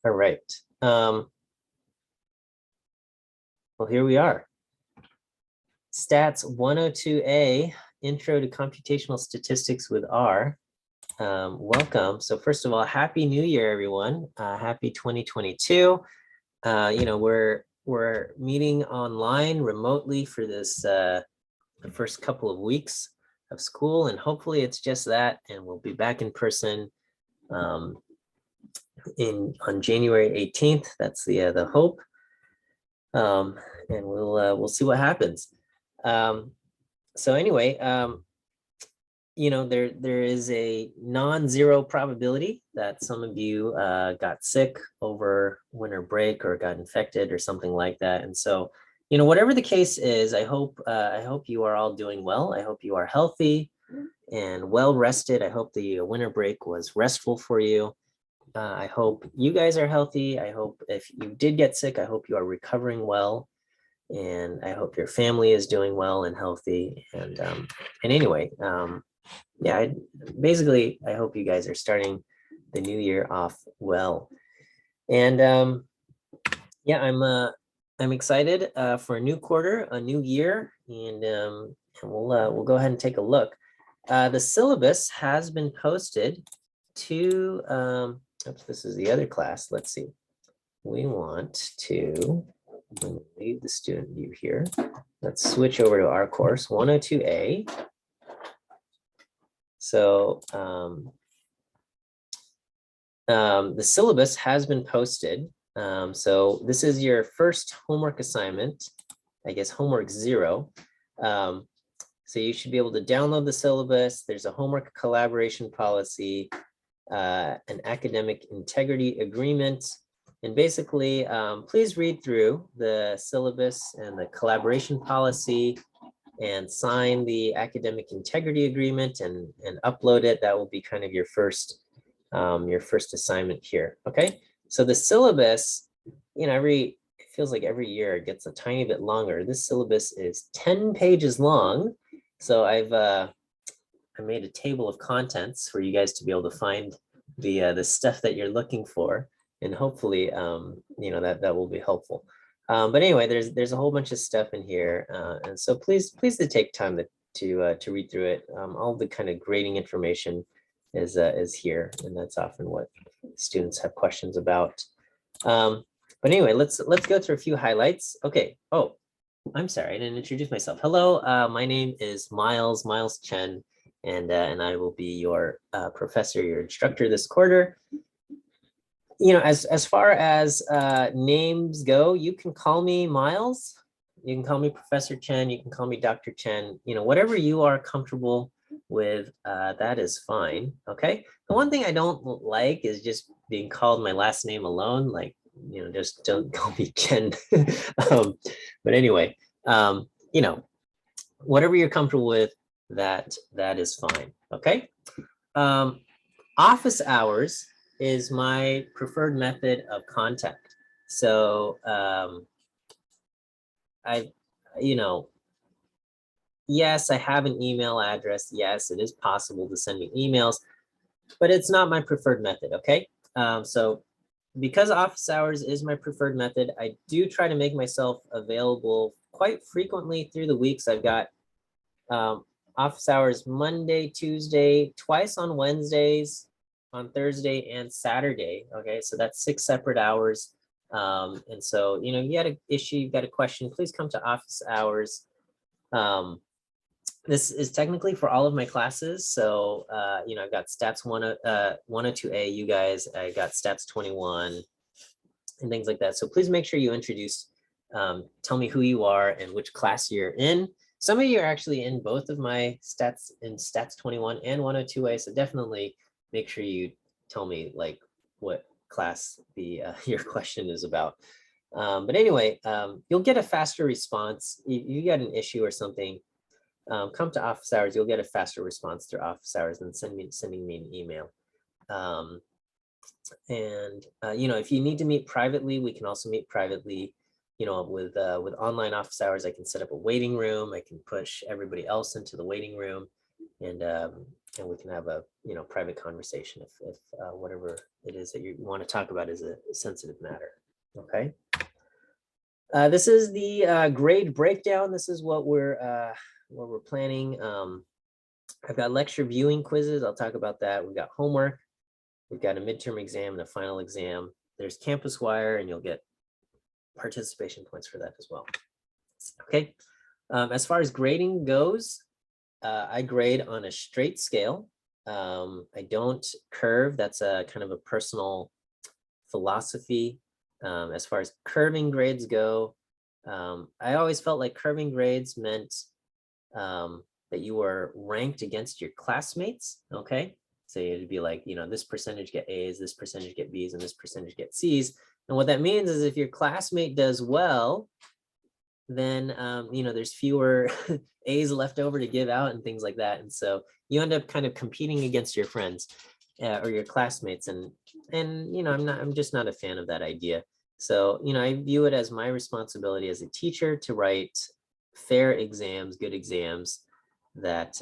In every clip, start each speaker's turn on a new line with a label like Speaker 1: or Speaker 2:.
Speaker 1: All right. Well, here we are. Stats 102A, Intro to Computational Statistics with R. Welcome. So first of all, Happy New Year, everyone. Happy 2022. We're meeting online remotely for this the first couple of weeks of school, and hopefully it's just that, and we'll be back in person on January 18th. That's the hope, and we'll see what happens. So anyway, there is a non-zero probability that some of you got sick over winter break or got infected or something like that. And so, whatever the case is, I hope you are all doing well. I hope you are healthy and well rested. I hope the winter break was restful for you. I hope you guys are healthy. I hope if you did get sick, I hope you are recovering well. And I hope your family is doing well and healthy. And anyway, yeah, I hope you guys are starting the new year off well. And yeah, I'm excited for a new quarter, a new year, and we'll go ahead and take a look. The syllabus has been posted to. Oops, this is the other class. Let's see. We want to. I'm going to leave the student view here. Let's switch over to our course 102A. So the syllabus has been posted. So this is your first homework assignment, I guess homework 0. So you should be able to download the syllabus. There's a homework collaboration policy, an academic integrity agreement. And basically, please read through the syllabus and the collaboration policy and sign the academic integrity agreement and upload it. That will be kind of your first assignment here. Okay, so the syllabus, it feels like every year it gets a tiny bit longer. This syllabus is 10 pages long. So I made a table of contents for you guys to be able to find the stuff that you're looking for. And hopefully, that will be helpful. But anyway, there's a whole bunch of stuff in here, and so please to take time to read through it. All the kind of grading information is here, and that's often what students have questions about. But anyway, let's go through a few highlights. Okay. Oh, I'm sorry, I didn't introduce myself. Hello, my name is Miles Chen, and I will be your professor, your instructor this quarter. As far as names go, you can call me Miles, you can call me Professor Chen, you can call me Dr. Chen, whatever you are comfortable with, that is fine. Okay. The one thing I don't like is just being called my last name alone. Like, just don't call me Chen. But anyway, whatever you're comfortable with, that is fine. Okay. Office hours is my preferred method of contact. So yes, I have an email address. Yes, it is possible to send me emails, but it's not my preferred method. Okay. So because office hours is my preferred method, I do try to make myself available quite frequently through the weeks. I've got office hours Monday, Tuesday, twice on Wednesdays, on Thursday and Saturday. Okay, so that's 6 separate hours. And so, you got an issue, you've got a question, please come to office hours. This is technically for all of my classes. So, I've got stats 102A, you guys, I got stats 21 and things like that. So please make sure you introduce, tell me who you are and which class you're in. Some of you are actually in both of my stats, in stats 21 and 102A. So definitely make sure you tell me like what class your question is about. But anyway, you'll get a faster response. If you got an issue or something, come to office hours. You'll get a faster response through office hours than sending me an email. If you need to meet privately, we can also meet privately. With online office hours, I can set up a waiting room. I can push everybody else into the waiting room, and and we can have a private conversation if whatever it is that you want to talk about is a sensitive matter. Okay. This is the grade breakdown. This is what we're planning. I've got lecture viewing quizzes. I'll talk about that. We've got homework. We've got a midterm exam and a final exam. There's Campuswire, and you'll get participation points for that as well. Okay. As far as grading goes, I grade on a straight scale. I don't curve. That's a kind of a personal philosophy. As far as curving grades go, I always felt like curving grades meant that you were ranked against your classmates. Okay. So it'd be like, this percentage get A's, this percentage get B's, and this percentage get C's. And what that means is if your classmate does well, then, there's fewer A's left over to give out and things like that. And so you end up kind of competing against your friends or your classmates. And I'm just not a fan of that idea. So, I view it as my responsibility as a teacher to write fair exams, good exams that,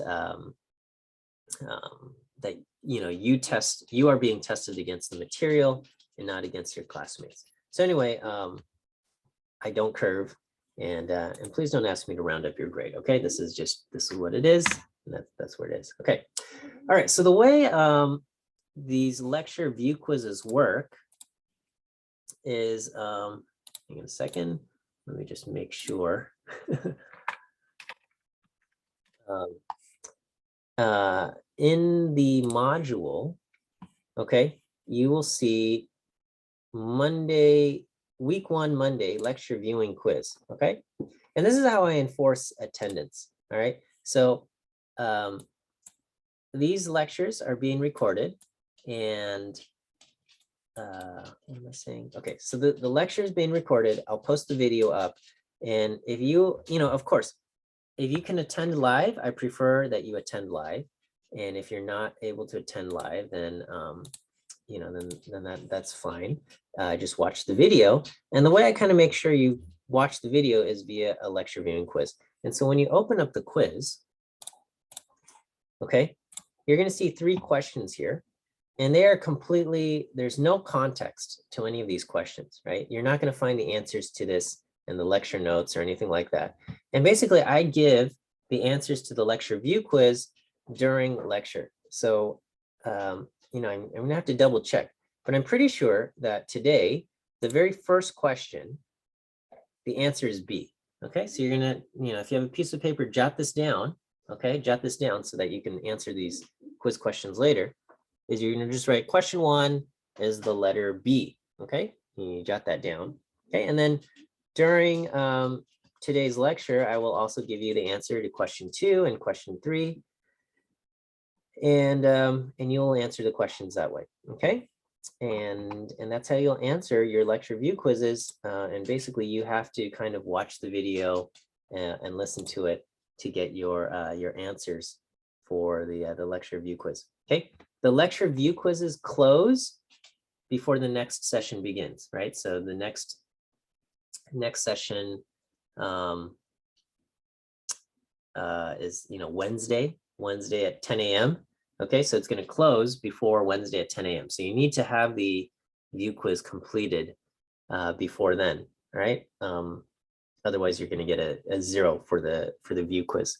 Speaker 1: that, you are being tested against the material and not against your classmates. So anyway, I don't curve. And please don't ask me to round up your grade. Okay, this is what it is. And that's where it is. Okay. All right. So the way these lecture view quizzes work is, hang on a second. Let me just make sure. In the module, okay, you will see week 1 Monday lecture viewing quiz. Okay. And this is how I enforce attendance. All right. So these lectures are being recorded, and what am I saying? Okay. So the lecture is being recorded. I'll post the video up. And if of course, if you can attend live, I prefer that you attend live. And if you're not able to attend live, then that's fine. Just watch the video. And the way I kind of make sure you watch the video is via a lecture viewing quiz. And so when you open up the quiz, okay, you're going to see 3 questions here. And they are there's no context to any of these questions, right? You're not going to find the answers to this in the lecture notes or anything like that. And basically, I give the answers to the lecture view quiz during lecture. So, I'm going to have to double check, but I'm pretty sure that today, the very first question, the answer is B. Okay, so you're going to, if you have a piece of paper, jot this down. Okay, jot this down so that you can answer these quiz questions later. Is you're going to just write question 1 is the letter B. Okay, you jot that down. Okay, and then during today's lecture, I will also give you the answer to question 2 and question 3. And you'll answer the questions that way. Okay. And that's how you'll answer your lecture view quizzes. And basically you have to kind of watch the video and listen to it to get your answers for the lecture view quiz. Okay. The lecture view quizzes close before the next session begins, right? So the next session is, Wednesday at 10 a.m. Okay, so it's going to close before Wednesday at 10 a.m. So you need to have the view quiz completed before then, right? Otherwise, you're going to get a 0 for the view quiz.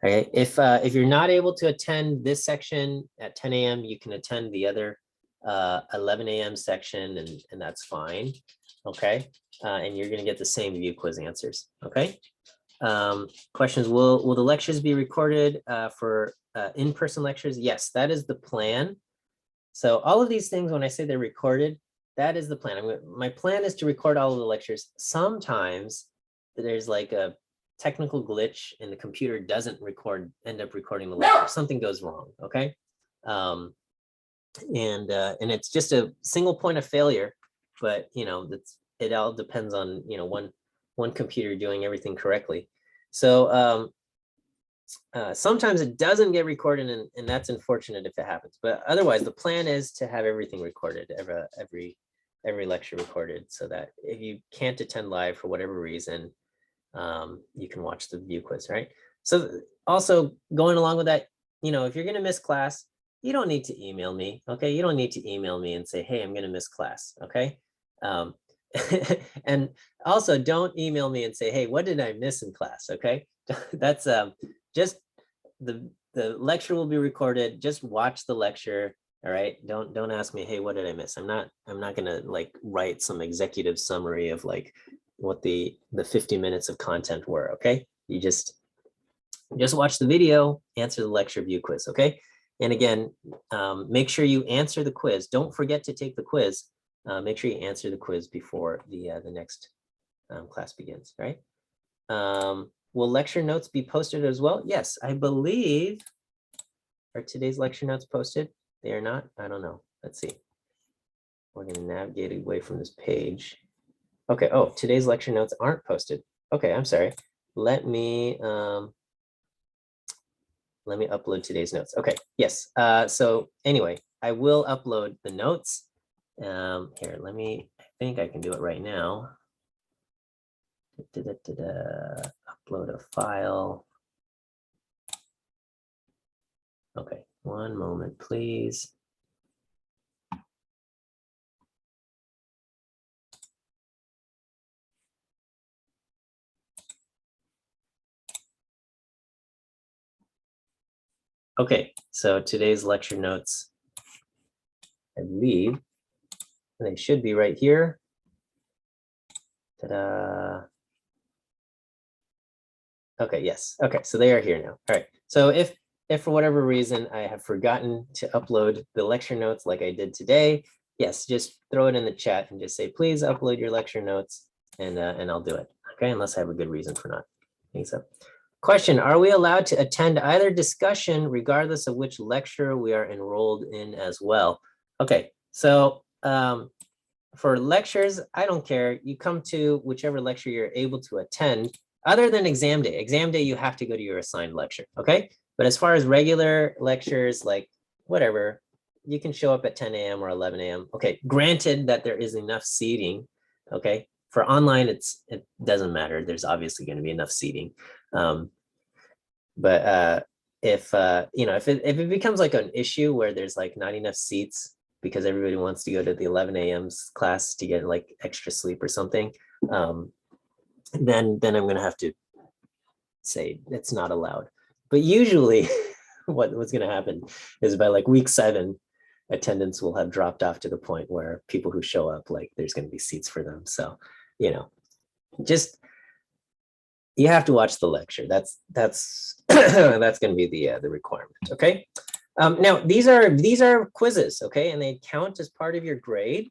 Speaker 1: Okay, if you're not able to attend this section at 10 a.m., you can attend the other 11 a.m. section, and that's fine. Okay, and you're going to get the same view quiz answers. Okay. Questions, will the lectures be recorded for in-person lectures? Yes, that is the plan. So all of these things, when I say they're recorded, that is the plan. My plan is to record all of the lectures. Sometimes there's like a technical glitch and the computer doesn't end up recording the lecture. Something goes wrong, okay? And it's just a single point of failure, but it all depends on one computer doing everything correctly. So sometimes it doesn't get recorded, and that's unfortunate if it happens. But otherwise, the plan is to have everything recorded, every lecture recorded, so that if you can't attend live for whatever reason, you can watch the view quiz, right? So also going along with that, if you're going to miss class, you don't need to email me. Okay. You don't need to email me and say, hey, I'm going to miss class. Okay. And also don't email me and say, hey, what did I miss in class? Okay. That's just the lecture will be recorded. Just watch the lecture. All right. Don't ask me, hey, what did I miss? I'm not gonna like write some executive summary of like what the 50 minutes of content were. Okay. You just watch the video, answer the lecture view quiz. Okay. And again, make sure you answer the quiz. Don't forget to take the quiz. Make sure you answer the quiz before the next class begins, right? Will lecture notes be posted as well? Yes, I believe. Are today's lecture notes posted? They are not? I don't know. Let's see. We're going to navigate away from this page. Okay. Oh, today's lecture notes aren't posted. Okay, I'm sorry. Let me upload today's notes. Okay, yes. So anyway, I will upload the notes. Here, I think I can do it right now. Upload a file. Okay, one moment, please. Okay, so today's lecture notes, I believe, they should be right here. Ta-da. Okay, yes. Okay, so they are here now. All right. So if for whatever reason I have forgotten to upload the lecture notes like I did today, yes, just throw it in the chat and just say, please upload your lecture notes, and I'll do it. Okay, unless I have a good reason for not. I think so. Question, are we allowed to attend either discussion regardless of which lecture we are enrolled in as well? Okay, so for lectures, I don't care. You come to whichever lecture you're able to attend, other than exam day. Exam day, you have to go to your assigned lecture, okay? But as far as regular lectures, like whatever, you can show up at 10 a.m. or 11 a.m. Okay, granted that there is enough seating, okay? For online, it doesn't matter. There's obviously going to be enough seating. But if it becomes like an issue where there's like not enough seats because everybody wants to go to the 11 a.m. class to get like extra sleep or something, then I'm going to have to say it's not allowed. But usually what's going to happen is by like week 7, attendance will have dropped off to the point where people who show up, like there's going to be seats for them. So, just, you have to watch the lecture. That's that's going to be the requirement. Okay. Now these are quizzes. Okay. And they count as part of your grade.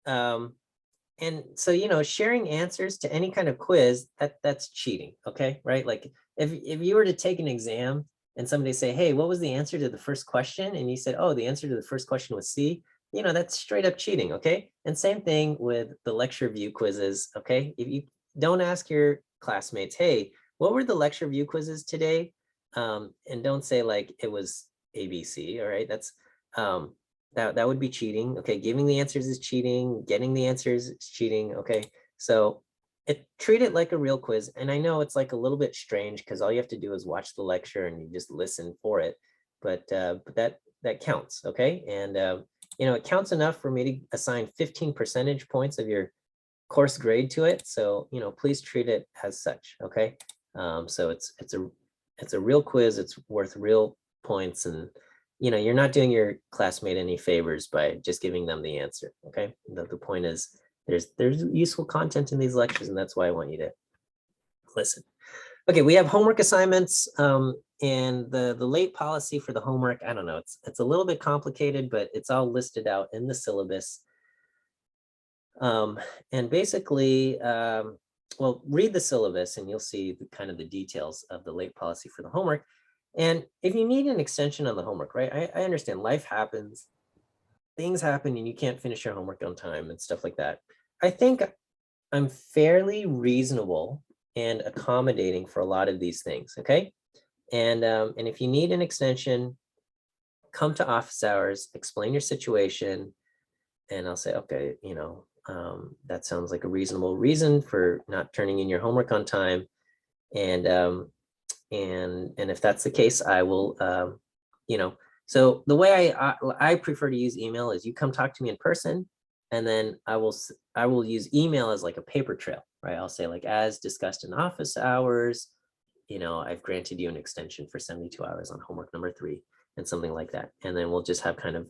Speaker 1: And so, sharing answers to any kind of quiz, that's cheating. Okay. Right. Like if you were to take an exam and somebody say, hey, what was the answer to the first question? And you said, oh, the answer to the first question was C, that's straight up cheating. Okay. And same thing with the lecture view quizzes. Okay. If you don't ask your classmates, hey, what were the lecture view quizzes today? And don't say like it was ABC. All right. That's that would be cheating. Okay, giving the answers is cheating, getting the answers is cheating. Okay, so treat it like a real quiz. And I know it's like a little bit strange because all you have to do is watch the lecture and you just listen for it, but that counts. Okay, and it counts enough for me to assign 15 percentage points of your course grade to it. So please treat it as such. Okay, so it's a real quiz. It's worth real points, and you're not doing your classmate any favors by just giving them the answer. Okay, the point is there's useful content in these lectures, and that's why I want you to listen. Okay, we have homework assignments, and the late policy for the homework. I don't know, it's a little bit complicated, but it's all listed out in the syllabus. And basically, well, read the syllabus and you'll see kind of the details of the late policy for the homework. And if you need an extension on the homework, right? I understand life happens, things happen, and you can't finish your homework on time and stuff like that. I think I'm fairly reasonable and accommodating for a lot of these things, okay? And if you need an extension, come to office hours, explain your situation, and I'll say, okay, that sounds like a reasonable reason for not turning in your homework on time. And if that's the case, I will you know, so the way I prefer to use email is you come talk to me in person, and then I will use email as like a paper trail, right? I'll say like, as discussed in office hours, you know, I've granted you an extension for 72 hours on homework number 3 and something like that. And then we'll just have kind of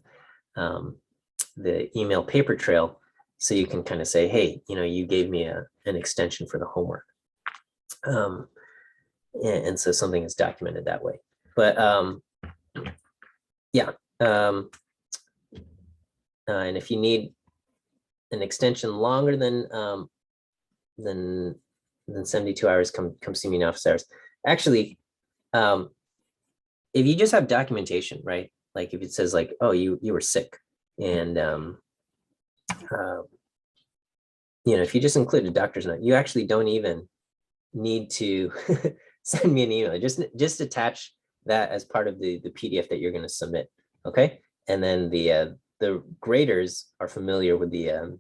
Speaker 1: the email paper trail, so you can kind of say, hey, you know, you gave me an extension for the homework. And so something is documented that way. But yeah. And if you need an extension longer than 72 hours, come see me in office hours. Actually, if you just have documentation, right? Like if it says like, oh, you were sick, and you know, if you just include a doctor's note, you actually don't even need to send me an email. Just attach that as part of the PDF that you're going to submit. Okay, and then the graders are familiar with the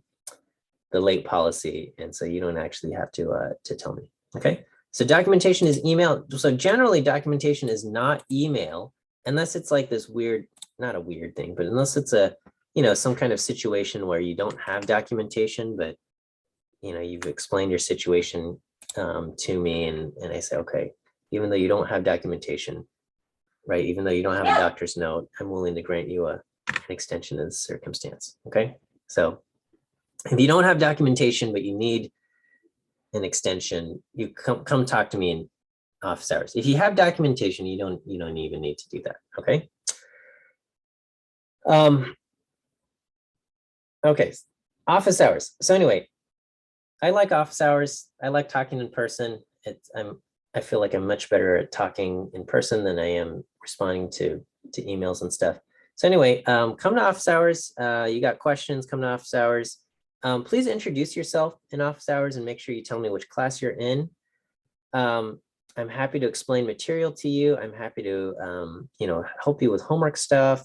Speaker 1: late policy, and so you don't actually have to tell me. Okay, so documentation is email. So generally, documentation is not email unless it's like this weird, not a weird thing, but unless it's a, you know, some kind of situation where you don't have documentation, but you know, you've explained your situation to me, and I say, okay, even though you don't have documentation, right? Even though you don't have a doctor's note, I'm willing to grant you an extension in this circumstance. Okay, so if you don't have documentation but you need an extension, you come talk to me in office hours. If you have documentation, you don't even need to do that. Okay. Okay, office hours. So anyway, I like office hours. I like talking in person. I feel like I'm much better at talking in person than I am responding to emails and stuff. So anyway, come to office hours. You got questions, come to office hours. Please introduce yourself in office hours and make sure you tell me which class you're in. I'm happy to explain material to you. I'm happy to, you know, help you with homework stuff.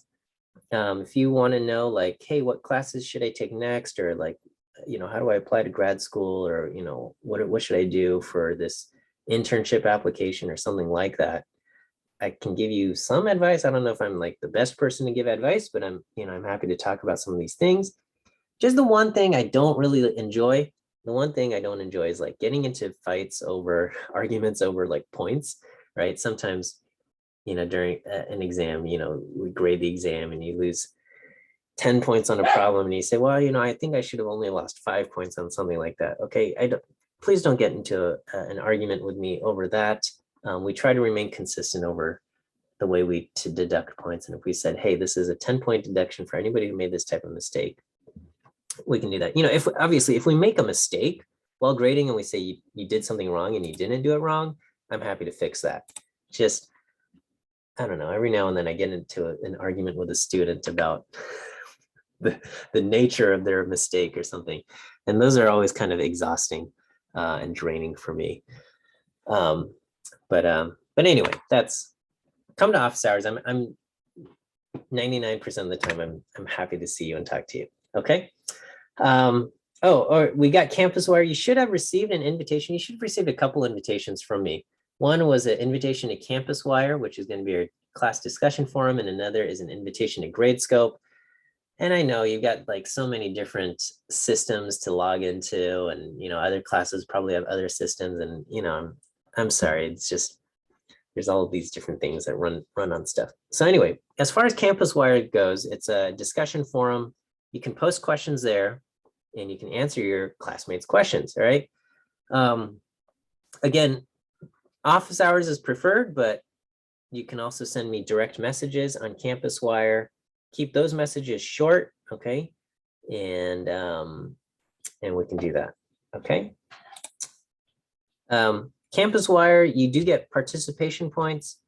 Speaker 1: If you want to know like, hey, what classes should I take next? Or like, you know, how do I apply to grad school? Or, you know, what should I do for this internship application or something like that? I can give you some advice. I don't know if I'm like the best person to give advice, but I'm happy to talk about some of these things. Just the one thing I don't really enjoy, the one thing I don't enjoy is like getting into fights over arguments over like points, right? Sometimes, you know, during an exam, you know, we grade the exam and you lose 10 points on a problem and you say, well, you know, I think I should have only lost 5 points on something like that. Okay, please don't get into an argument with me over that. We try to remain consistent over the way to deduct points. And if we said, hey, this is a 10-point deduction for anybody who made this type of mistake, we can do that. You know, if we make a mistake while grading and we say you did something wrong and you didn't do it wrong, I'm happy to fix that. Just, I don't know, every now and then I get into an argument with a student about the nature of their mistake or something. And those are always kind of exhausting and draining for me. But anyway, come to office hours. I'm 99% of the time I'm happy to see you and talk to you. Okay. Or we got Campuswire. You should have received an invitation. You should have received a couple invitations from me. One was an invitation to Campuswire, which is going to be your class discussion forum, and another is an invitation to Gradescope. And I know you've got like so many different systems to log into, and you know, other classes probably have other systems, and you know, I'm sorry, it's just there's all of these different things that run on stuff. So anyway, as far as Campuswire goes, it's a discussion forum. You can post questions there and you can answer your classmates' questions, all right? Again, office hours is preferred, but you can also send me direct messages on Campuswire. Keep those messages short, okay? And we can do that, okay? Campuswire, you do get participation points,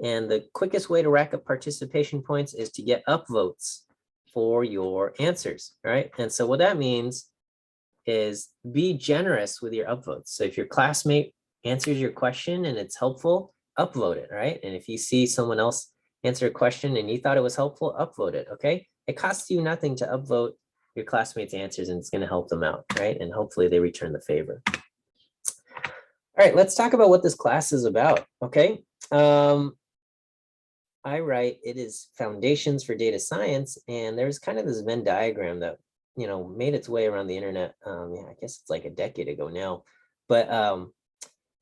Speaker 1: and the quickest way to rack up participation points is to get upvotes for your answers, right? And so what that means is be generous with your upvotes. So if your classmate answers your question and it's helpful, upvote it, right? And if you see someone else answer a question and you thought it was helpful, upvote it, okay? It costs you nothing to upvote your classmates' answers, and it's going to help them out, right? And hopefully they return the favor. All right, let's talk about what this class is about, okay? I write, it is foundations for data science. And there's kind of this Venn diagram that, made its way around the internet. Yeah, I guess it's like a decade ago now. But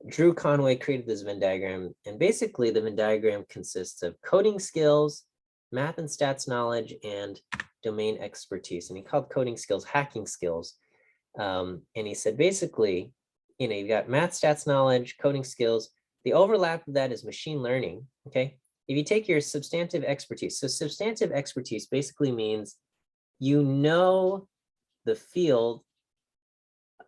Speaker 1: Drew Conway created this Venn diagram. And basically the Venn diagram consists of coding skills, math and stats knowledge, and domain expertise. And he called coding skills hacking skills. And he said, basically, you've got math, stats knowledge, coding skills. The overlap of that is machine learning, okay? If you take your substantive expertise, so substantive expertise basically means the field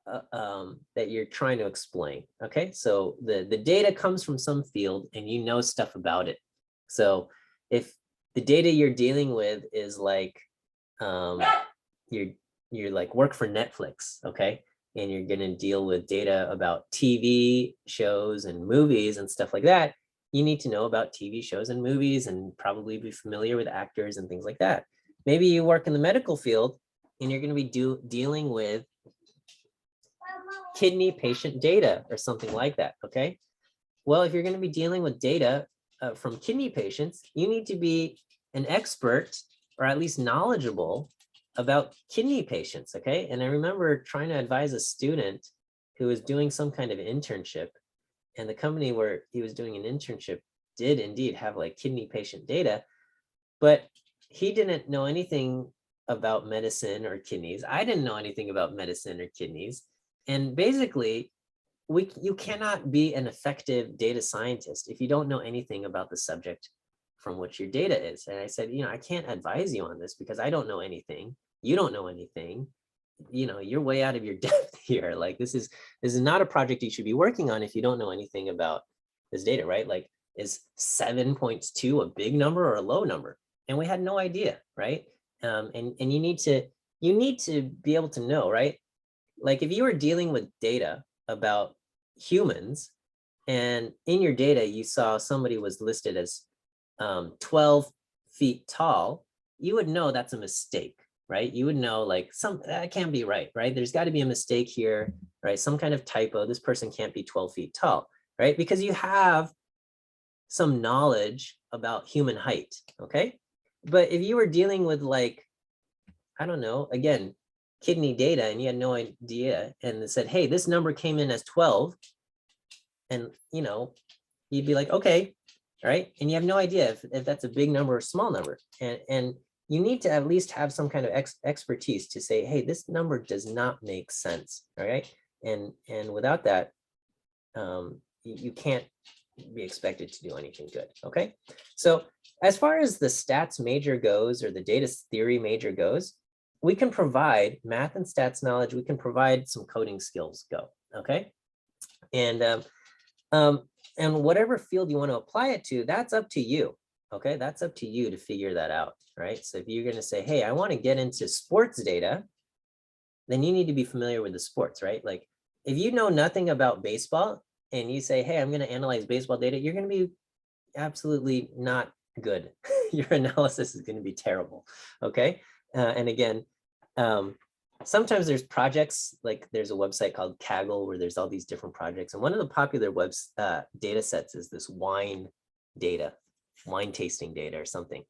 Speaker 1: that you're trying to explain, okay? So the data comes from some field and you know stuff about it. So if the data you're dealing with is like, you're like work for Netflix, okay? And you're gonna deal with data about TV shows and movies and stuff like that, you need to know about TV shows and movies and probably be familiar with actors and things like that. Maybe you work in the medical field and you're gonna be dealing with kidney patient data or something like that, okay? Well, if you're gonna be dealing with data from kidney patients, you need to be an expert or at least knowledgeable about kidney patients, okay? And I remember trying to advise a student who was doing some kind of internship, and the company where he was doing an internship did indeed have like kidney patient data, but he didn't know anything about medicine or kidneys. I didn't know anything about medicine or kidneys. And basically, you cannot be an effective data scientist if you don't know anything about the subject from which your data is. And I said, I can't advise you on this because I don't know anything. You don't know anything. You're way out of your depth here. Like this is not a project you should be working on if you don't know anything about this data, right? Like, is 7.2 a big number or a low number? And we had no idea, right? And you need to be able to know, right? Like if you were dealing with data about humans, and in your data you saw somebody was listed as 12 feet tall, you would know that's a mistake, right? You would know like that can't be right? There's got to be a mistake here, right? Some kind of typo. This person can't be 12 feet tall, right? Because you have some knowledge about human height, okay? But if you were dealing with like, I don't know, again, kidney data, and you had no idea, and it said, hey, this number came in as 12, and you'd be like, okay, right? And you have no idea if that's a big number or small number. And you need to at least have some kind of expertise to say, hey, this number does not make sense, all right? And without that, you can't be expected to do anything good, okay? So as far as the stats major goes, or the data theory major goes, we can provide math and stats knowledge, we can provide some coding skills go, okay? And whatever field you want to apply it to, that's up to you, okay? That's up to you to figure that out, right? So if you're going to say, hey, I want to get into sports data, then you need to be familiar with the sports, right? Like if you know nothing about baseball and you say, hey, I'm going to analyze baseball data, you're going to be absolutely not good. Your analysis is going to be terrible, okay? And again, sometimes there's projects, like there's a website called Kaggle where there's all these different projects. And one of the popular data sets is this wine tasting data or something.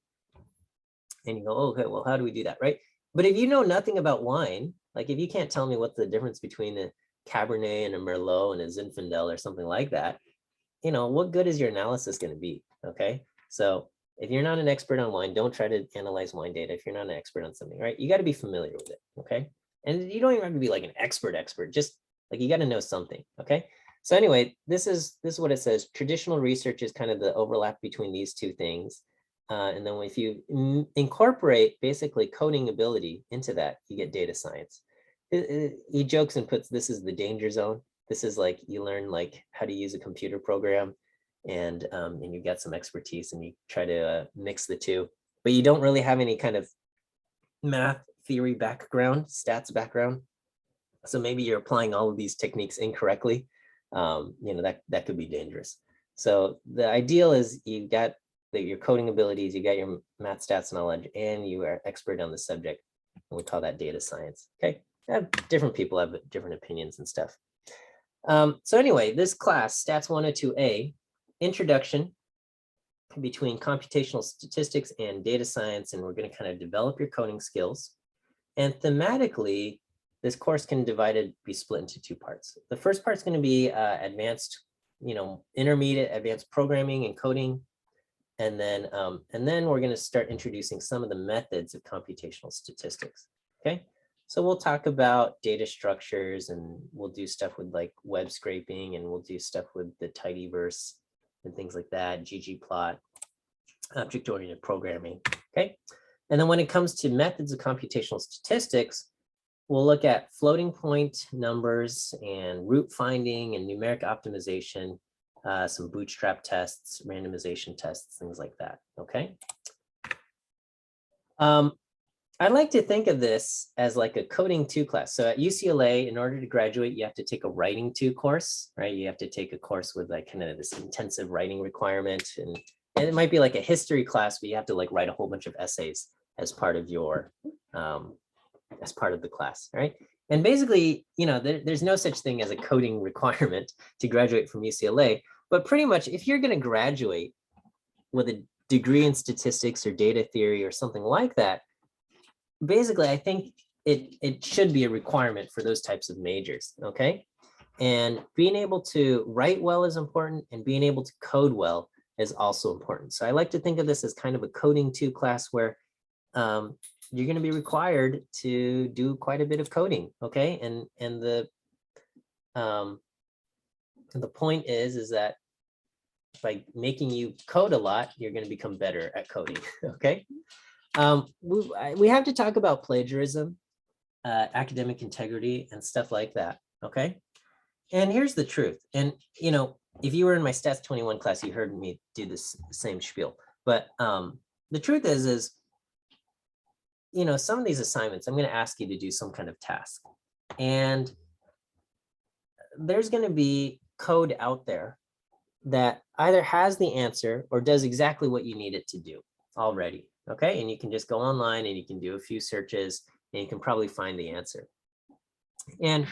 Speaker 1: And you go, oh, okay, well, how do we do that, right? But if you know nothing about wine, like if you can't tell me what's the difference between a Cabernet and a Merlot and a Zinfandel or something like that, what good is your analysis going to be, okay? So if you're not an expert on wine, don't try to analyze wine data if you're not an expert on something, right? You got to be familiar with it, okay? And you don't even have to be like an expert, just like you got to know something, okay? So anyway, this is what it says. Traditional research is kind of the overlap between these two things. And then if you incorporate basically coding ability into that, you get data science. He jokes and puts, this is the danger zone. This is like, you learn like how to use a computer program, and you get some expertise and you try to mix the two, but you don't really have any kind of math theory background, stats background. So maybe you're applying all of these techniques incorrectly. That could be dangerous. So the ideal is you got your coding abilities, you got your math stats knowledge, and you are expert on the subject. And we call that data science, okay? Different people have different opinions and stuff. So anyway, this class, Stats 102A, Introduction between computational statistics and data science, and we're going to kind of develop your coding skills. And thematically, this course can be split into two parts. The first part is going to be advanced, intermediate advanced programming and coding. And then we're going to start introducing some of the methods of computational statistics. Okay, so we'll talk about data structures, and we'll do stuff with like web scraping, and we'll do stuff with the tidyverse and things like that, ggplot, object-oriented programming. Okay, and then when it comes to methods of computational statistics, we'll look at floating point numbers and root finding and numeric optimization, some bootstrap tests, randomization tests, things like that. Okay. I like to think of this as like a coding 2 class. So at UCLA, in order to graduate, you have to take a writing 2 course, right? You have to take a course with like kind of this intensive writing requirement, and it might be like a history class, but you have to like write a whole bunch of essays as part of your as part of the class, right? And basically, there's no such thing as a coding requirement to graduate from UCLA, but pretty much if you're going to graduate with a degree in statistics or data theory or something like that, basically, I think it should be a requirement for those types of majors, okay? And being able to write well is important, and being able to code well is also important. So I like to think of this as kind of a coding 2 class where you're going to be required to do quite a bit of coding, okay? And the point is that by making you code a lot, you're going to become better at coding, okay? We have to talk about plagiarism, academic integrity, and stuff like that, okay? And here's the truth. And, if you were in my Stats 21 class, you heard me do this same spiel. But the truth is, some of these assignments, I'm going to ask you to do some kind of task. And there's going to be code out there that either has the answer or does exactly what you need it to do already. Okay, and you can just go online and you can do a few searches and you can probably find the answer. And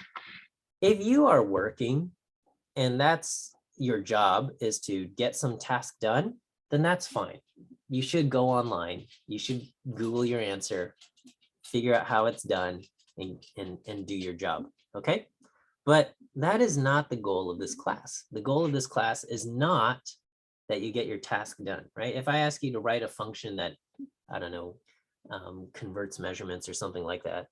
Speaker 1: if you are working and that's your job is to get some task done, then that's fine. You should go online, you should Google your answer, figure out how it's done, and do your job, okay? But that is not the goal of this class. The goal of this class is not that you get your task done, right? If I ask you to write a function that, I don't know, converts measurements or something like that,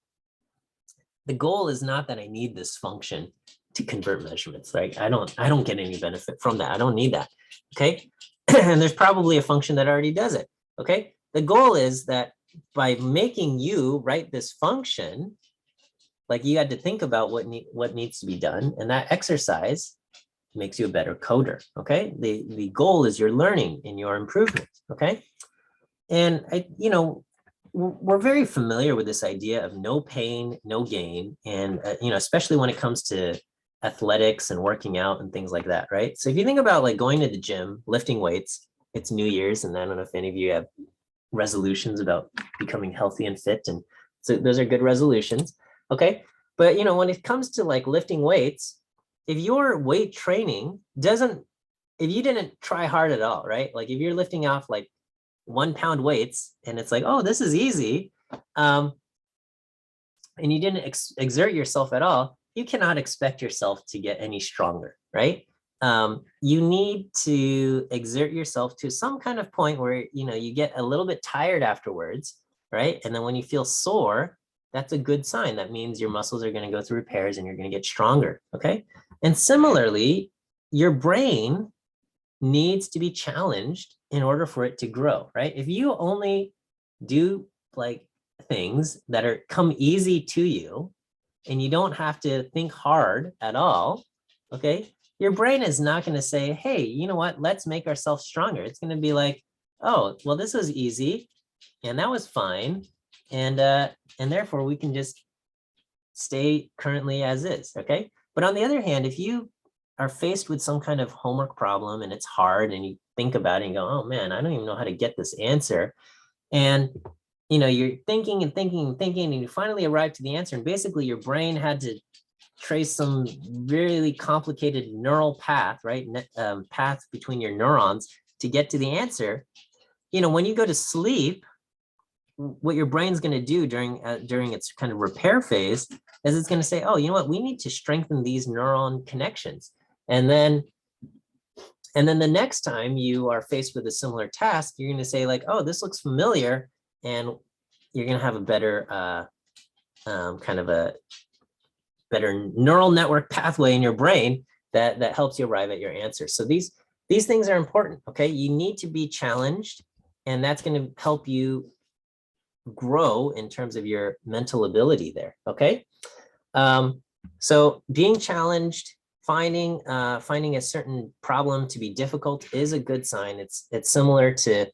Speaker 1: the goal is not that I need this function to convert measurements, right? I don't get any benefit from that. I don't need that, okay? And there's probably a function that already does it, okay? The goal is that by making you write this function, like you had to think about what needs to be done, and that exercise makes you a better coder, okay? The goal is your learning and your improvement, okay? And we're very familiar with this idea of no pain, no gain, and especially when it comes to athletics and working out and things like that, right? So if you think about like going to the gym, lifting weights, it's New Year's, and I don't know if any of you have resolutions about becoming healthy and fit, and so those are good resolutions, okay? But when it comes to like lifting weights, if your weight training if you didn't try hard at all, right? Like if you're lifting off like 1 pound weights and it's like, oh, this is easy, and you didn't exert yourself at all, you cannot expect yourself to get any stronger, right? You need to exert yourself to some kind of point where you get a little bit tired afterwards, right? And then when you feel sore, that's a good sign. That means your muscles are going to go through repairs and you're going to get stronger, okay? And similarly, your brain needs to be challenged in order for it to grow, right? If you only do like things that come easy to you and you don't have to think hard at all, okay, your brain is not going to say, hey, you know what, let's make ourselves stronger. It's going to be like, oh, well, this was easy and that was fine, and therefore we can just stay currently as is, okay? But on the other hand, if you are faced with some kind of homework problem and it's hard and you think about it and go, oh man, I don't even know how to get this answer. And you're thinking and thinking and thinking, and you finally arrive to the answer. And basically your brain had to trace some really complicated neural path, right? Path between your neurons to get to the answer, you know, when you go to sleep, what your brain's going to do during its kind of repair phase is it's going to say, oh, you know what, we need to strengthen these neuron connections. And then the next time you are faced with a similar task, you're going to say like, oh, this looks familiar. And you're going to have a better kind of a better neural network pathway in your brain that helps you arrive at your answer. So these things are important. Okay, you need to be challenged, and that's going to help you grow in terms of your mental ability there. Okay, so being challenged, finding a certain problem to be difficult is a good sign. It's similar to,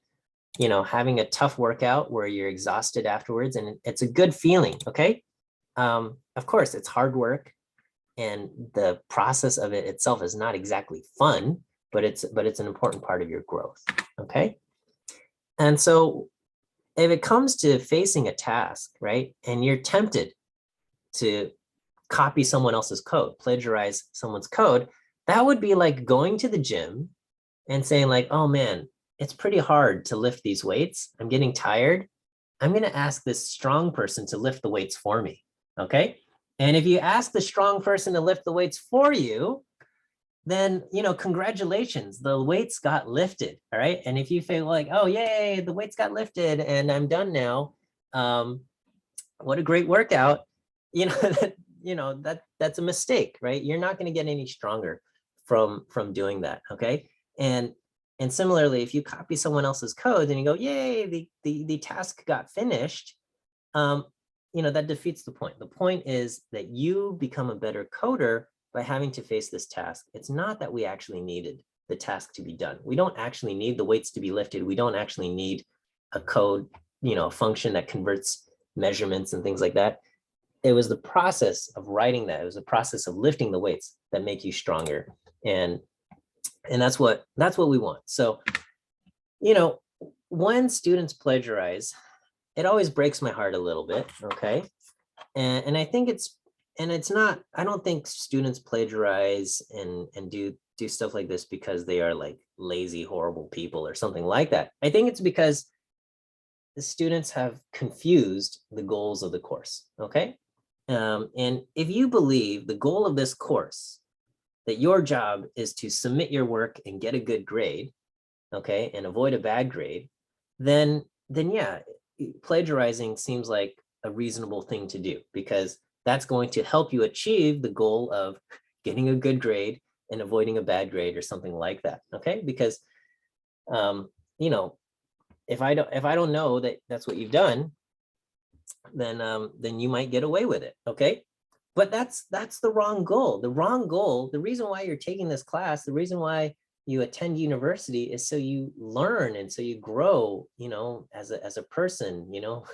Speaker 1: you know, having a tough workout where you're exhausted afterwards, and it's a good feeling. Okay, of course it's hard work, and the process of it itself is not exactly fun, but it's an important part of your growth. Okay, and so if it comes to facing a task, right, and you're tempted to copy someone else's code, plagiarize someone's code, that would be like going to the gym and saying like, oh man, it's pretty hard to lift these weights. I'm getting tired. I'm going to ask this strong person to lift the weights for me. Okay. And if you ask the strong person to lift the weights for you, then, you know, congratulations, the weights got lifted. All right. And if you feel like, oh, yay, the weights got lifted and I'm done now. What a great workout. You know, that's a mistake, right? You're not going to get any stronger from doing that. Okay. And similarly, if you copy someone else's code and you go, yay, the task got finished, you know, that defeats the point. The point is that you become a better coder by having to face this task. It's not that we actually needed the task to be done. We don't actually need the weights to be lifted. We don't actually need a code, you know, a function that converts measurements and things like that. It was the process of writing that. It was the process of lifting the weights that make you stronger. And that's what we want. So, you know, when students plagiarize, it always breaks my heart a little bit. Okay. And I think it's not, I don't think students plagiarize and do stuff like this because they are like lazy, horrible people or something like that. I think it's because the students have confused the goals of the course. Okay. And if you believe the goal of this course, that your job is to submit your work and get a good grade, okay, and avoid a bad grade, then yeah, plagiarizing seems like a reasonable thing to do, because that's going to help you achieve the goal of getting a good grade and avoiding a bad grade or something like that. Okay, because you know, if I don't know that that's what you've done, then you might get away with it. Okay, but that's the wrong goal. The wrong goal, the reason why you're taking this class, the reason why you attend university is so you learn and so you grow, you know, as a person, you know,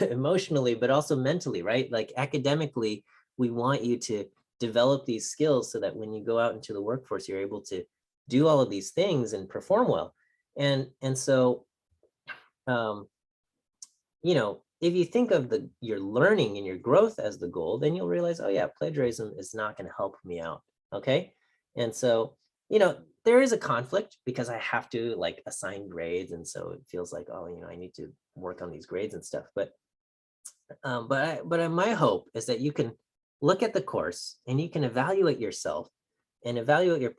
Speaker 1: emotionally, but also mentally, right? Like academically, we want you to develop these skills so that when you go out into the workforce, you're able to do all of these things and perform well. And so, you know, if you think of your learning and your growth as the goal, then you'll realize, oh yeah, plagiarism is not going to help me out. Okay. And so, you know, there is a conflict because I have to like assign grades. And so it feels like, oh, you know, I need to work on these grades and stuff. But my hope is that you can look at the course and you can evaluate yourself and evaluate your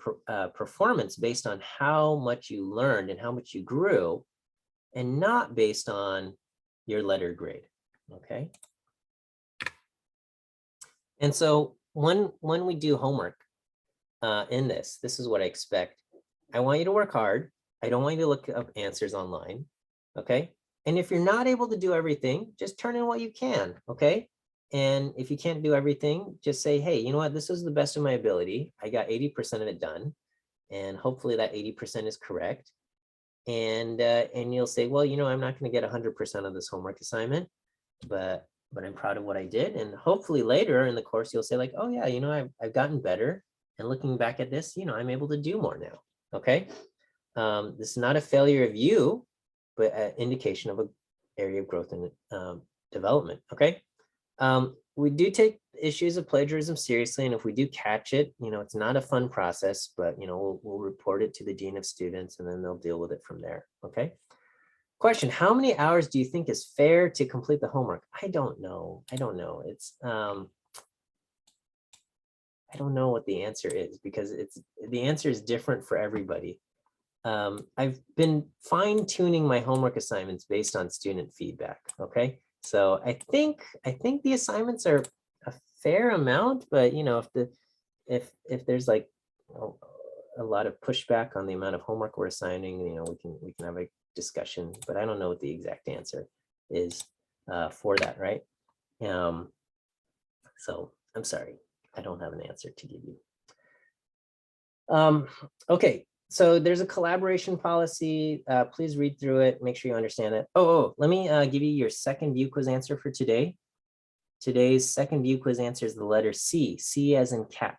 Speaker 1: performance based on how much you learned and how much you grew, and not based on your letter grade. Okay. And so when we do homework in this is what I expect. I want you to work hard. I don't want you to look up answers online. Okay. And if you're not able to do everything, just turn in what you can. Okay. And if you can't do everything, just say, hey, you know what? This is the best of my ability. I got 80% of it done. And hopefully that 80% is correct. And you'll say, well, you know, I'm not going to get 100% of this homework assignment, but I'm proud of what I did. And hopefully later in the course, you'll say like, oh yeah, you know, I've gotten better. And looking back at this, you know, I'm able to do more now. Okay. This is not a failure of you, but an indication of an area of growth and development. Okay. We do take issues of plagiarism seriously, and if we do catch it, it's not a fun process, but we'll report it to the dean of students, and then they'll deal with it from there. Okay. Question: how many hours do you think is fair to complete the homework? I don't know. It's I don't know what the answer is, because the answer is different for everybody. I've been fine-tuning my homework assignments based on student feedback. Okay, so I think the assignments are a fair amount, but if there's like a lot of pushback on the amount of homework we're assigning, we can have a discussion, but I don't know what the exact answer is for that, right? So I'm sorry, I don't have an answer to give you. Okay, so there's a collaboration policy. Please read through it, make sure you understand it. Oh, let me give you your second view quiz answer for today. Today's second view quiz answer is the letter C. C as in cat.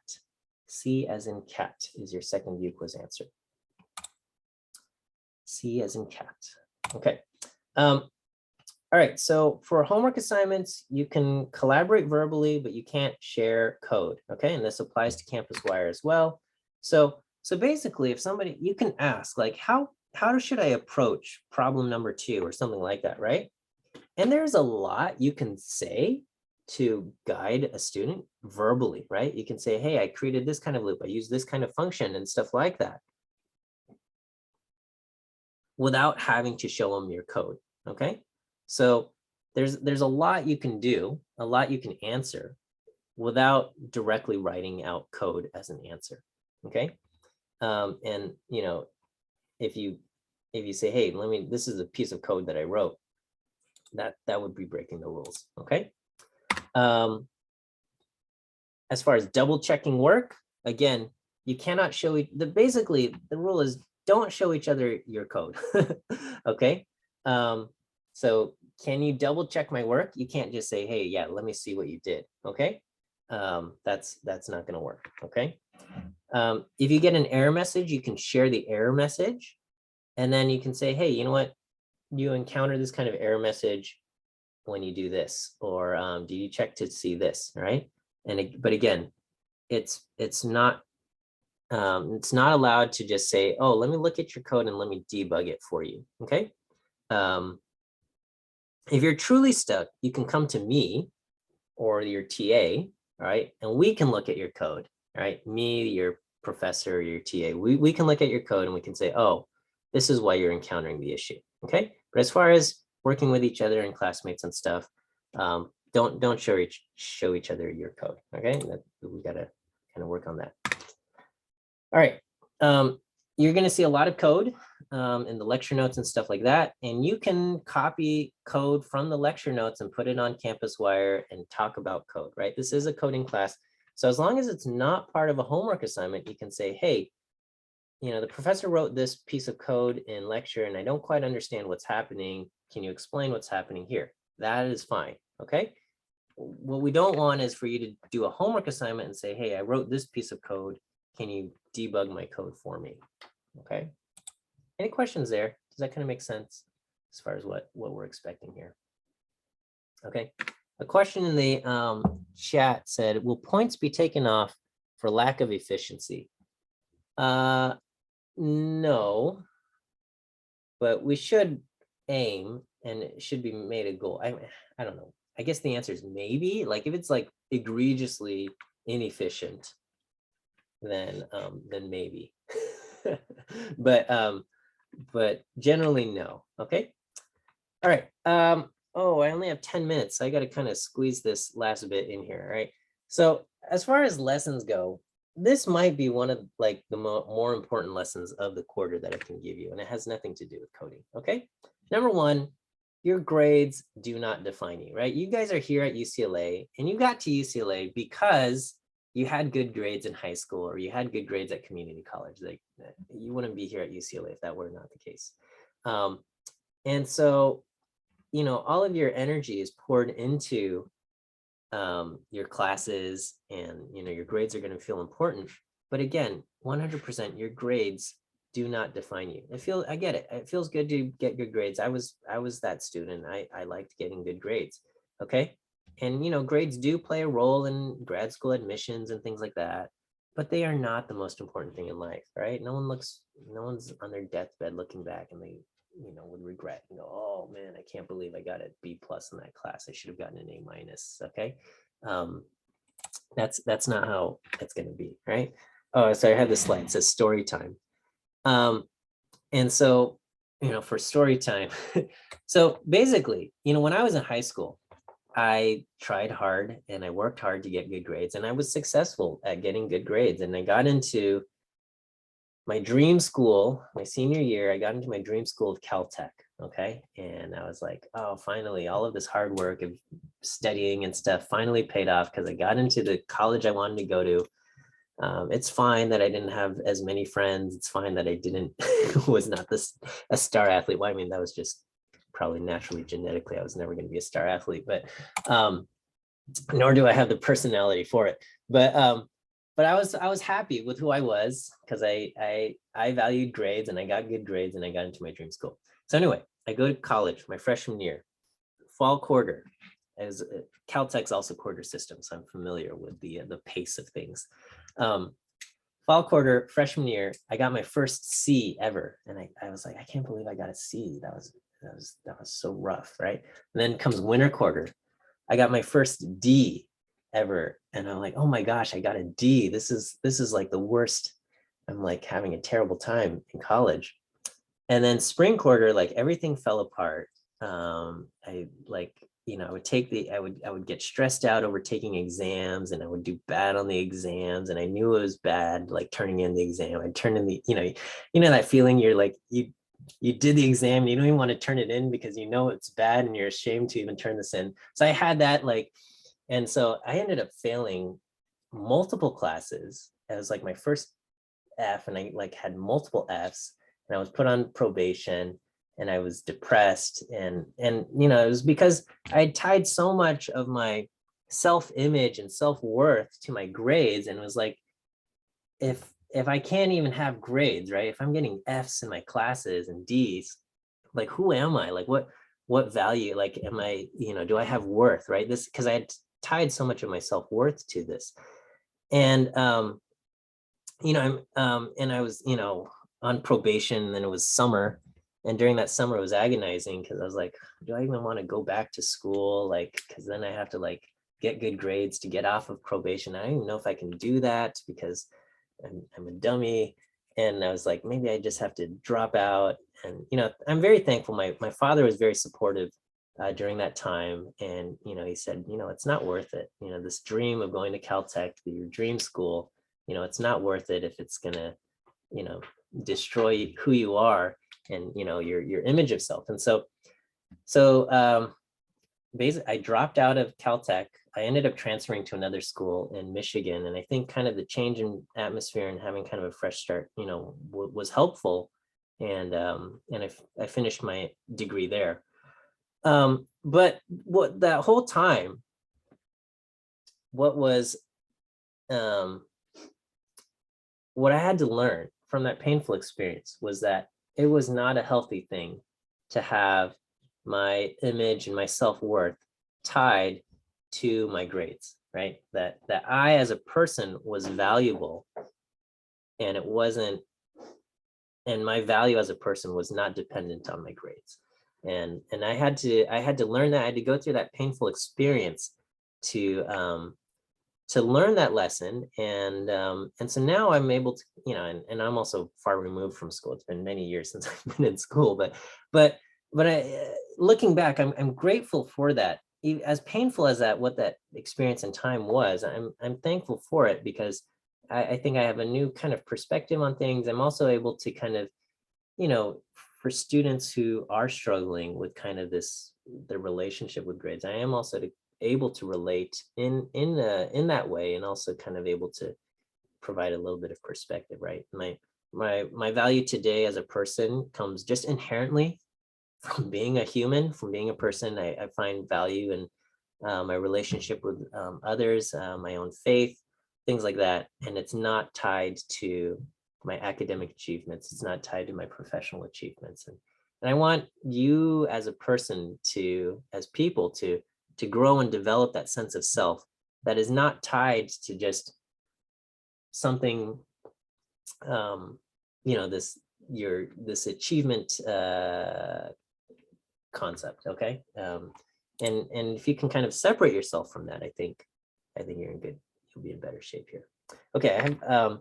Speaker 1: C as in cat is your second view quiz answer. C as in cat. Okay. All right, so for homework assignments, you can collaborate verbally, but you can't share code. Okay, and this applies to Campuswire as well. So basically, if somebody, you can ask like, how should I approach problem number 2 or something like that, right? And there's a lot you can say to guide a student verbally, right? You can say, hey, I created this kind of loop, I use this kind of function and stuff like that, without having to show them your code. Okay, so there's a lot you can do, a lot you can answer without directly writing out code as an answer. Okay, and if you say, hey, this is a piece of code that I wrote, that would be breaking the rules. Okay. As far as double checking work, again, you cannot show basically the rule is don't show each other your code. Okay. So can you double check my work? You can't just say, hey, yeah, let me see what you did. Okay. That's not going to work. Okay. If you get an error message, you can share the error message, and then you can say, hey, you know what? You encounter this kind of error message when you do this, or do you check to see this, right? But again, it's not allowed to just say, oh, let me look at your code and let me debug it for you. Okay. If you're truly stuck, you can come to me or your TA, right? And we can look at your code, right? Me, your professor, your TA, we can look at your code and we can say, oh, this is why you're encountering the issue. Okay. But as far as working with each other and classmates and stuff, don't show each other your code. Okay. We got to kind of work on that. All right. You're going to see a lot of code in the lecture notes and stuff like that. And you can copy code from the lecture notes and put it on Campuswire and talk about code, right? This is a coding class. So as long as it's not part of a homework assignment, you can say, hey, the professor wrote this piece of code in lecture and I don't quite understand what's happening. Can you explain what's happening here? That is fine. Okay. What we don't want is for you to do a homework assignment and say, hey, I wrote this piece of code. Can you debug my code for me? Okay. Any questions there? Does that kind of make sense as far as what we're expecting here? Okay. A question in the chat said, will points be taken off for lack of efficiency? No, but we should aim, and it should be made a goal. I don't know. I guess the answer is maybe. Like if it's like egregiously inefficient, then maybe. But generally no. Okay. All right. Oh, I only have 10 minutes. So I got to kind of squeeze this last bit in here. Right. So as far as lessons go, this might be one of like the more important lessons of the quarter that I can give you, and it has nothing to do with coding. Okay. Number one, your grades do not define you, right? You guys are here at UCLA, and you got to UCLA because you had good grades in high school or you had good grades at community college. Like you wouldn't be here at UCLA if that were not the case. And so, all of your energy is poured into your classes, and your grades are going to feel important. But again, 100% your grades do not define you. I get it. It feels good to get good grades. I was that student. I liked getting good grades. Okay. And, grades do play a role in grad school admissions and things like that, but they are not the most important thing in life, right? No one's on their deathbed looking back and they, would regret, oh man, I can't believe I got a B+ in that class. I should have gotten an A-. Okay. That's not how it's going to be, right? Oh, so I have this slide. It says story time. And so, for story time, so basically, when I was in high school, I tried hard and I worked hard to get good grades, and I was successful at getting good grades. And I got into my dream school, my senior year. I got into my dream school of Caltech. Okay. And I was like, oh, finally, all of this hard work of studying and stuff finally paid off, because I got into the college I wanted to go to. It's fine that I didn't have as many friends. It's fine that I was not a star athlete. Well, I mean, that was just probably naturally, genetically, I was never going to be a star athlete, but nor do I have the personality for it. But I was happy with who I was, because I valued grades and I got good grades and I got into my dream school. So anyway, I go to college my freshman year, fall quarter. As Caltech's also quarter system, so I'm familiar with the pace of things. Fall quarter, freshman year, I got my first C ever, and I was like, I can't believe I got a C. That was so rough, right? And then comes winter quarter, I got my first D ever, and I'm like, oh my gosh, I got a D. This is like the worst. I'm like having a terrible time in college. And then spring quarter, like everything fell apart. I like, I would get stressed out over taking exams, and I would do bad on the exams, and I knew it was bad, like turning in the exam. I'd turn in that feeling, you're like, you did the exam, and you don't even want to turn it in because it's bad and you're ashamed to even turn this in. So I had that, like, and so I ended up failing multiple classes. It was like my first F, and I like had multiple Fs, and I was put on probation, and I was depressed, and it was because I tied so much of my self-image and self-worth to my grades, and it was like, if I can't even have grades, right? If I'm getting Fs in my classes and Ds, like, who am I? Like, what value? Like, am I, do I have worth, right? This, because I had tied so much of my self-worth to this. And and I was, on probation, and then it was summer. And during that summer, it was agonizing, because I was like, do I even want to go back to school? Like, because then I have to like get good grades to get off of probation. I don't even know if I can do that, because I'm a dummy. And I was like, maybe I just have to drop out. And, I'm very thankful. My father was very supportive during that time. And, he said, it's not worth it. This dream of going to Caltech, your dream school, it's not worth it if it's going to, destroy who you are and, your image of self. And so basically, I dropped out of Caltech. I ended up transferring to another school in Michigan. And I think kind of the change in atmosphere and having kind of a fresh start, was helpful. And I finished my degree there. But what that whole time, what I had to learn from that painful experience was that it was not a healthy thing to have my image and my self-worth tied to my grades, right? That I as a person was valuable, and it wasn't, and my value as a person was not dependent on my grades. And I had to learn that. I had to go through that painful experience to learn that lesson. And so now I'm able to, and I'm also far removed from school. It's been many years since I've been in school, but I, looking back, I'm grateful for that. As painful as what that experience in time was, I'm thankful for it, because I think I have a new kind of perspective on things. I'm also able to kind of, for students who are struggling with kind of the relationship with grades, I am also able to relate in that way, and also kind of able to provide a little bit of perspective, right? My value today as a person comes just inherently from being a human, from being a person. I find value in my relationship with others, my own faith, things like that. And it's not tied to my academic achievements. It's not tied to my professional achievements. And I want you as a person as people to to grow and develop that sense of self that is not tied to just something, you know, this achievement concept, okay? And if you can kind of separate yourself from that, I think you'll be in better shape here. Okay, I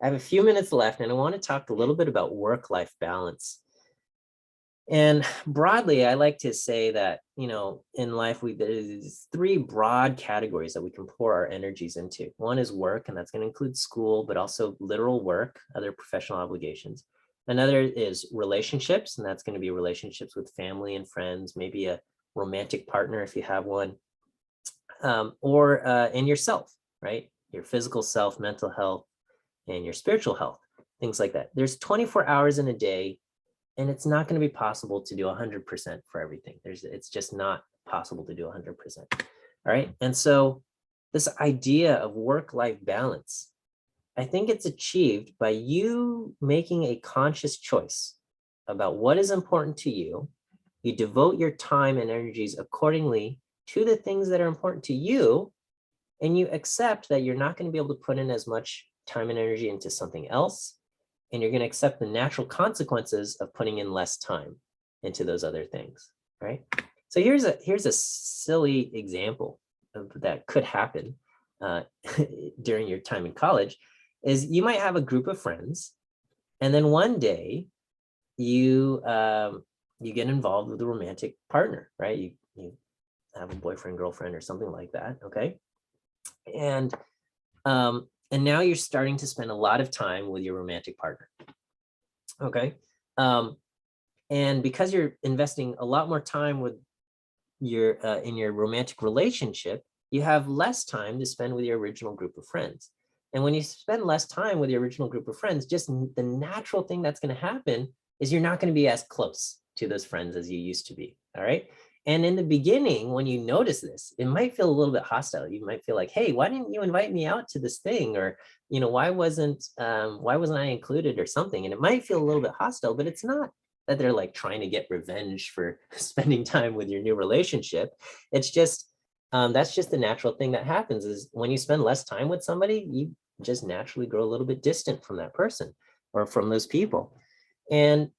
Speaker 1: have a few minutes left, and I want to talk a little bit about work-life balance. And broadly, I like to say that, you know, in life, there's three broad categories that we can pour our energies into. One is work, and that's going to include school, but also literal work, other professional obligations. Another is relationships, and that's going to be relationships with family and friends, maybe a romantic partner if you have one, or in yourself, right? Your physical self, mental health, and your spiritual health, things like that. There's 24 hours in a day, and it's not going to be possible to do 100% for everything. It's just not possible to do 100%. All right. And so this idea of work-life balance, I think it's achieved by you making a conscious choice about what is important to you. You devote your time and energies accordingly to the things that are important to you, and you accept that you're not going to be able to put in as much time and energy into something else, and you're going to accept the natural consequences of putting in less time into those other things, right? So here's a silly example of that could happen during your time in college, is you might have a group of friends, and then one day you get involved with a romantic partner, right? You have a boyfriend, girlfriend, or something like that, okay? And now you're starting to spend a lot of time with your romantic partner, okay? And because you're investing a lot more time with your in your romantic relationship, you have less time to spend with your original group of friends. And when you spend less time with your original group of friends, just the natural thing that's going to happen is you're not going to be as close to those friends as you used to be, all right? And in the beginning, when you notice this, it might feel a little bit hostile. You might feel like, hey, why didn't you invite me out to this thing? Or, you know, why wasn't I included or something? And it might feel a little bit hostile, but it's not that they're like trying to get revenge for spending time with your new relationship. It's just, that's just the natural thing that happens, is when you spend less time with somebody, you just naturally grow a little bit distant from that person or from those people. And,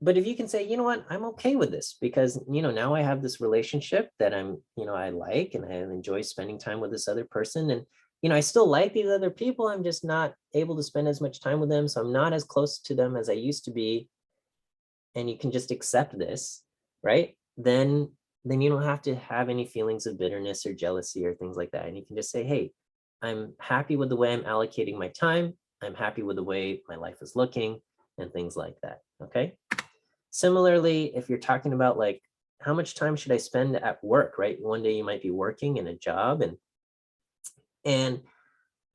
Speaker 1: but if you can say, you know what, I'm okay with this because, you know, now I have this relationship that I like, and I enjoy spending time with this other person. And, you know, I still like these other people. I'm just not able to spend as much time with them. So I'm not as close to them as I used to be. And you can just accept this, right? Then you don't have to have any feelings of bitterness or jealousy or things like that. And you can just say, hey, I'm happy with the way I'm allocating my time. I'm happy with the way my life is looking and things like that, okay? Similarly, if you're talking about like, how much time should I spend at work, right? One day you might be working in a job, and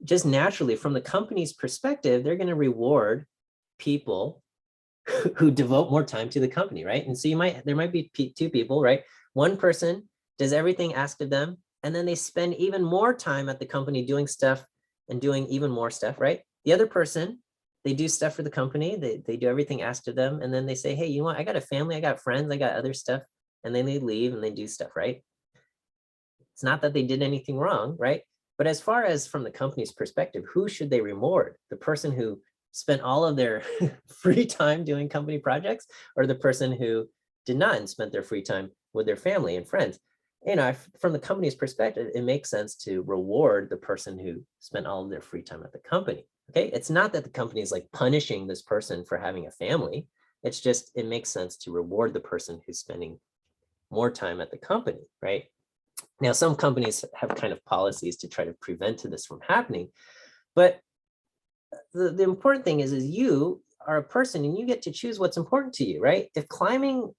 Speaker 1: just naturally from the company's perspective, they're going to reward people who devote more time to the company, right? And so there might be two people, right? One person does everything asked of them, and then they spend even more time at the company doing stuff and doing even more stuff, right? The other person, they do stuff for the company, they do everything asked of them, and then they say, hey, you know what, I got a family, I got friends, I got other stuff, and then they leave and they do stuff, right? It's not that they did anything wrong, right? But as far as from the company's perspective, who should they reward? The person who spent all of their free time doing company projects, or the person who did not and spent their free time with their family and friends? You know, from the company's perspective, it makes sense to reward the person who spent all of their free time at the company. Okay, it's not that the company is like punishing this person for having a family. It's just, it makes sense to reward the person who's spending more time at the company, right? Now, some companies have kind of policies to try to prevent this from happening, but the important thing is you are a person and you get to choose what's important to you, right? If climbing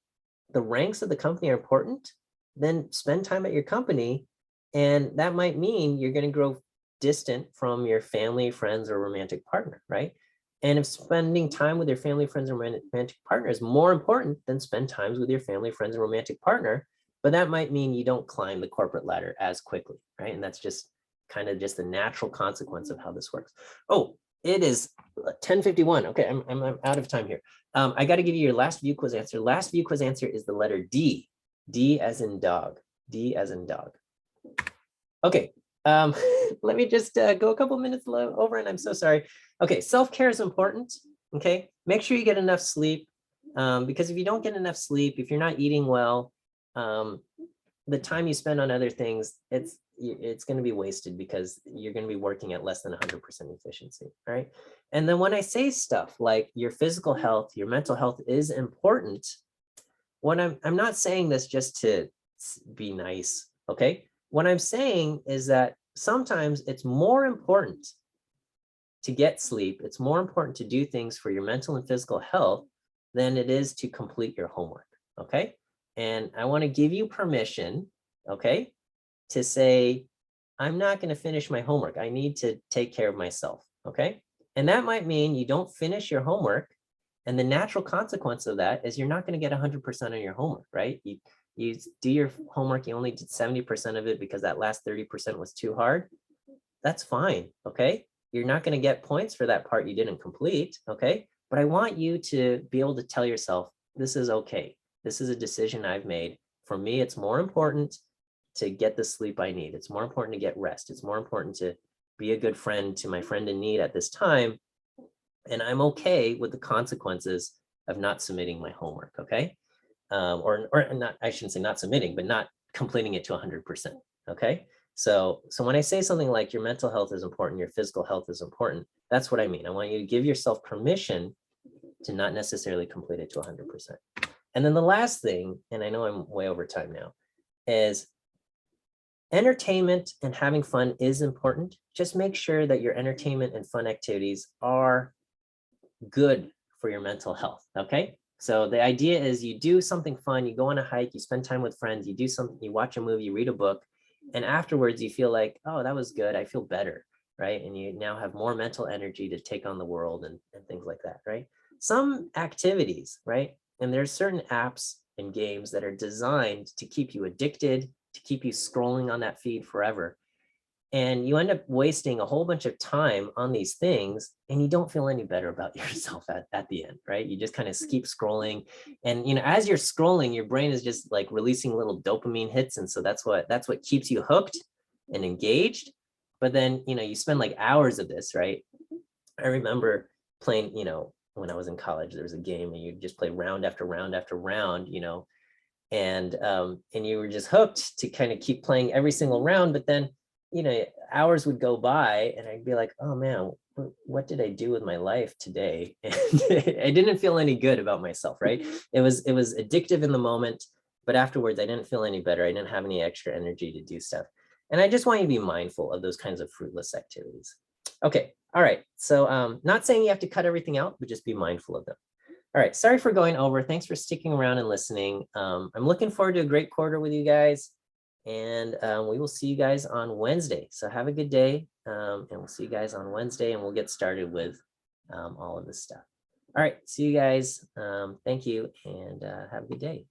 Speaker 1: the ranks of the company are important, then spend time at your company. And that might mean you're going to grow distant from your family, friends, or romantic partner, right? And if spending time with your family, friends, or romantic partner is more important, then spend times with your family, friends, and romantic partner. But that might mean you don't climb the corporate ladder as quickly, right? And that's just kind of just the natural consequence of how this works. Oh, it is 10:51. Okay, I'm out of time here. I got to give you your last view quiz answer. Last view quiz answer is the letter D. D as in dog. D as in dog. Okay, let me just go a couple minutes over, and I'm so sorry. Okay, self-care is important, okay? Make sure you get enough sleep, because if you don't get enough sleep, if you're not eating well, the time you spend on other things, it's going to be wasted because you're going to be working at less than 100% efficiency, right? And then when I say stuff like your physical health, your mental health is important, what I'm not saying this just to be nice, okay? What I'm saying is that sometimes it's more important to get sleep. It's more important to do things for your mental and physical health than it is to complete your homework, okay? And I want to give you permission, okay, to say, I'm not going to finish my homework. I need to take care of myself, okay? And that might mean you don't finish your homework. And the natural consequence of that is you're not going to get 100% on your homework, right? You do your homework, you only did 70% of it because that last 30% was too hard. That's fine, okay? You're not going to get points for that part you didn't complete, okay? But I want you to be able to tell yourself, this is okay. This is a decision I've made. For me, it's more important to get the sleep I need. It's more important to get rest. It's more important to be a good friend to my friend in need at this time. And I'm okay with the consequences of not submitting my homework, okay? Or not, I shouldn't say not submitting, but not completing it to 100%, okay? So when I say something like your mental health is important, your physical health is important, that's what I mean. I want you to give yourself permission to not necessarily complete it to 100%. And then the last thing, and I know I'm way over time now, is entertainment and having fun is important. Just make sure that your entertainment and fun activities are good for your mental health, okay? So the idea is you do something fun, you go on a hike, you spend time with friends, you do something, you watch a movie, you read a book, and afterwards you feel like, oh, that was good, I feel better, right? And you now have more mental energy to take on the world and things like that, right? Some activities, right? And there's certain apps and games that are designed to keep you addicted, to keep you scrolling on that feed forever. And you end up wasting a whole bunch of time on these things and you don't feel any better about yourself at the end, right? You just kind of keep scrolling. And as you're scrolling, your brain is just like releasing little dopamine hits. And so that's what keeps you hooked and engaged. But then, you spend like hours of this, right? I remember playing, when I was in college, there was a game and you just play round after round after round, and you were just hooked to kind of keep playing every single round. But then, hours would go by and I'd be like, oh man, what did I do with my life today? And I didn't feel any good about myself, right? It was addictive in the moment, but afterwards I didn't feel any better. I didn't have any extra energy to do stuff. And I just want you to be mindful of those kinds of fruitless activities. Okay, all right. So not saying you have to cut everything out, but just be mindful of them. All right, sorry for going over. Thanks for sticking around and listening. I'm looking forward to a great quarter with you guys. And we will see you guys on Wednesday. So have a good day. And we'll see you guys on Wednesday and we'll get started with all of this stuff. All right, see you guys. Thank you and have a good day.